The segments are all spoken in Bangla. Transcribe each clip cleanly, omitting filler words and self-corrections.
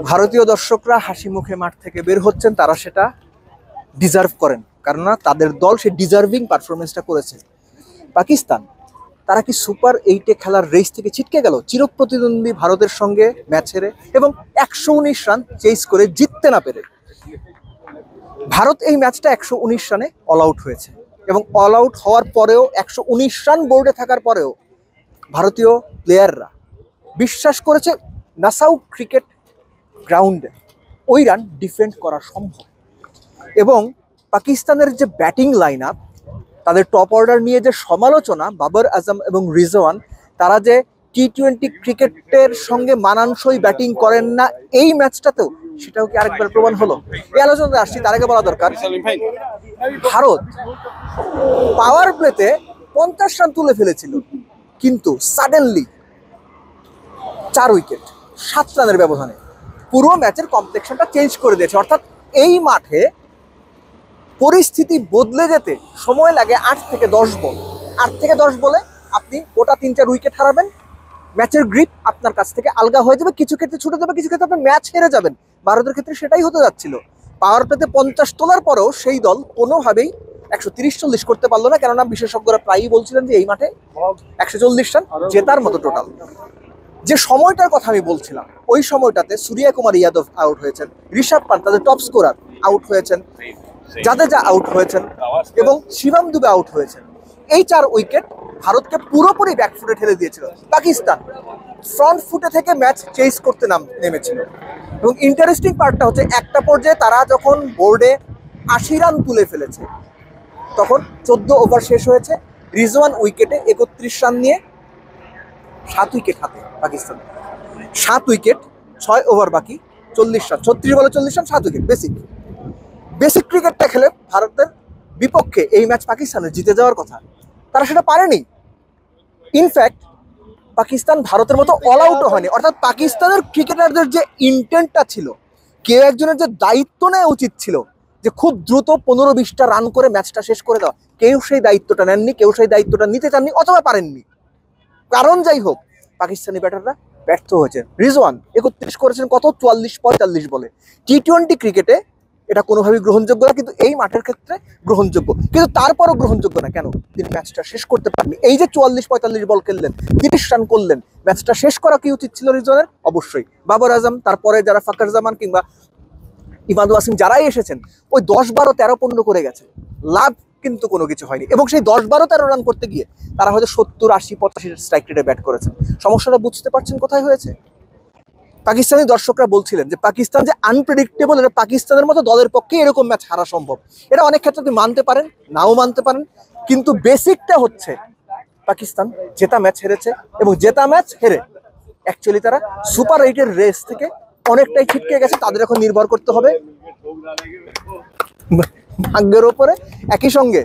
ভারতীয় দর্শকরা হাসি মুখে মাঠ থেকে বের হচ্ছেন, তারা সেটা ডিজার্ভ করেন, কারণ তাদের দল সে ডিজার্ভিং পারফরমেন্সটা করেছে। পাকিস্তান তারা কি সুপার 8-এ খেলার রেস থেকে ছিটকে গেল চিরপ্রতিদ্বন্দ্বী ভারতের সঙ্গে ম্যাচ হেরে এবং 119 রান চেস করে জিততে না পেরে? ভারত এই ম্যাচটা 119 রানে অল আউট হয়েছে এবং অল আউট হওয়ার পরেও 119 রান বোর্ডে থাকার পরেও ভারতীয় প্লেয়াররা বিশ্বাস করেছে নাসাউ ক্রিকেট গ্রাউন্ডে ওই রান ডিফেন্ড করা সম্ভব। এবং পাকিস্তানের যে ব্যাটিং লাইন আপ, তাদের টপ অর্ডার নিয়ে যে সমালোচনা, বাবর আজম এবং রিজওয়ান তারা যে টি-20 ক্রিকেটের সঙ্গে মানানসই ব্যাটিং করেন না এই ম্যাচটাতেও, সেটাও কি আরেকবার প্রমাণ হলো? এই আলোচনাতে আসছি, তার আগে বলা দরকার ভারত পাওয়ার প্লেতে 50 রান তুলে ফেলেছিল, কিন্তু সাডেনলি 4 উইকেট 7 রানের ব্যবধানে পুরো ম্যাচের কমপ্লেক্সনটা চেঞ্জ করে দিয়েছে। অর্থাৎ এই মাঠে পরিস্থিতি বদলে যেতে সময় লাগে 8 থেকে 10 বল। 8 থেকে 10 বলে আপনি গোটা 3-4 উইকেট হারাবেন, ম্যাচের গ্রিপ আপনার কাছ থেকে আলগা হয়ে যাবে, কিছু ক্ষেত্রে ছুটে যাবে, কিছু ক্ষেত্রে আপনি ম্যাচ হেরে যাবেন। ভারতের ক্ষেত্রে সেটাই হতে যাচ্ছিল। পাওয়ার প্লেতে 50 তোলার পরেও সেই দল কোনোভাবেই 130-40 করতে পারলো না, কেননা বিশেষজ্ঞরা প্রায়ই বলছিলেন যে এই মাঠে 140 রান জেতার মতো টোটাল। যে সময়টার কথা আমি বলছিলাম, ওই সময়টাতে সূর্য কুমার যাদব আউট হয়েছেন, ঋষভ পান্ত তাদের টপ স্কোরার আউট হয়েছেন, জাদেজা আউট হয়েছেন এবং শিবম দুবে আউট হয়েছেন। এই 4 উইকেট ভারতকে পুরোপুরি ব্যাকফুটে ঠেলে দিয়েছিল। পাকিস্তান ফ্রন্ট ফুটে থেকে ম্যাচ চেস করতে নেমেছিল। এবং ইন্টারেস্টিং পার্টটা হচ্ছে, একটা পর্যায়ে তারা যখন বোর্ডে 80 রান তুলে ফেলেছে, তখন 14 ওভার শেষ হয়েছে, রিজওয়ান উইকেটে 31 রান নিয়ে 7 উইকেট হাতে পাকিস্তান। 7 উইকেট, 6 ওভার বাকি, 40 রান, 36 বলে 40 রান, 7 উইকেট। বেসিক ক্রিকেটটা খেলে ভারতের বিপক্ষে এই ম্যাচ পাকিস্তানের জিতে যাওয়ার কথা, তারা সেটা পারেনি। ইনফ্যাক্ট পাকিস্তান ভারতের মতো অল আউটও হয়নি। অর্থাৎ পাকিস্তানের ক্রিকেটারদের যে ইন্টেন্টটা ছিল, কেউ একজনের যে দায়িত্ব নেওয়া উচিত ছিল যে খুব দ্রুত 15-20টা রান করে ম্যাচটা শেষ করে দেওয়া, কেউ সেই দায়িত্বটা নেননি, কেউ সেই দায়িত্বটা নিতে চাননি অথবা পারেননি। কারণ যাই হোক, পাকিস্তানি ব্যাটাররা ব্যর্থ হয়েছেন। রিজওয়ান 31 করেছেন কত, 44-45 বলে। টি-20 ক্রিকেটে এটা কোনোভাবেই গ্রহণযোগ্য না, কিন্তু এই মাঠের ক্ষেত্রে গ্রহণযোগ্য। কিন্তু তারপরও গ্রহণযোগ্য না কেন? তিনি ম্যাচটা শেষ করতে পারেননি। এই যে 44-45 বল খেললেন, 30 রান করলেন, ম্যাচটা শেষ করা কি উচিত ছিল রিজওয়ানের? অবশ্যই। বাবর আজম, তারপরে যারা ফাকর জামান কিংবা ইমাদ ওয়াসিম যারাই এসেছেন, ওই 10-12-13-15 করে গেছে, লাভ কিন্তু কোনো কিছু হয়নি। এবং সেই 10-12-13 রান করতে গিয়ে তারা হয়তো 70-80-85 স্ট্রাইক রেটে ব্যাট করেছেন। সমস্যাটা বুঝতে পারছেন কোথায় হয়েছে? পাকিস্তানি দর্শকরা বলছিলেন যে পাকিস্তান যে আনপ্রেডিক্টেবল, এটা পাকিস্তানের মতো দলের পক্ষে এরকম ম্যাচ হারা সম্ভব। এটা অনেক ক্ষেত্রে আপনি মানতে পারেন, নাও মানতে পারেন, কিন্তু বেসিকটা হচ্ছে পাকিস্তান জেতা ম্যাচ হেরেছে এবং জেতা ম্যাচ হেরে অ্যাকচুয়ালি তারা সুপার 8-এর রেস থেকে অনেকটাই ছিটকে গেছে। তাদের এখন নির্ভর করতে হবে ভাগ্যের ওপরে, একই সঙ্গে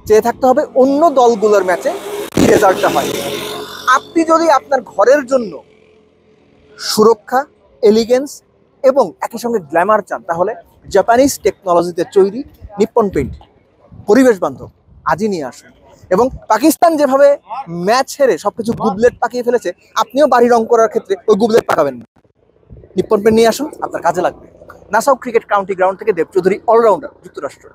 চেয়ে থাকতে হবে অন্য দলগুলোর ম্যাচে কি রেজাল্টটা হয়। আপনি যদি আপনার ঘরের জন্য সুরক্ষা, এলিগেন্স এবং একই সঙ্গে গ্ল্যামার চান, তাহলে জাপানিজ টেকনোলজিতে তৈরি নিপ্পন পেইন্ট পরিবেশ বান্ধব আজই নিয়ে আসুন। এবং পাকিস্তান যেভাবে ম্যাচ হেরে সবকিছু গুবলেট পাকিয়ে ফেলেছে, আপনিও বাড়ি রং করার ক্ষেত্রে ওই গুবলেট পাকাবেন না। নিপ্পন পেইন্ট নিয়ে আসুন, আপনার কাজে লাগবে। নাসাউ ক্রিকেট কাউন্টি গ্রাউন্ড থেকে দেব চৌধুরী, অলরাউন্ডার, যুক্তরাষ্ট্র।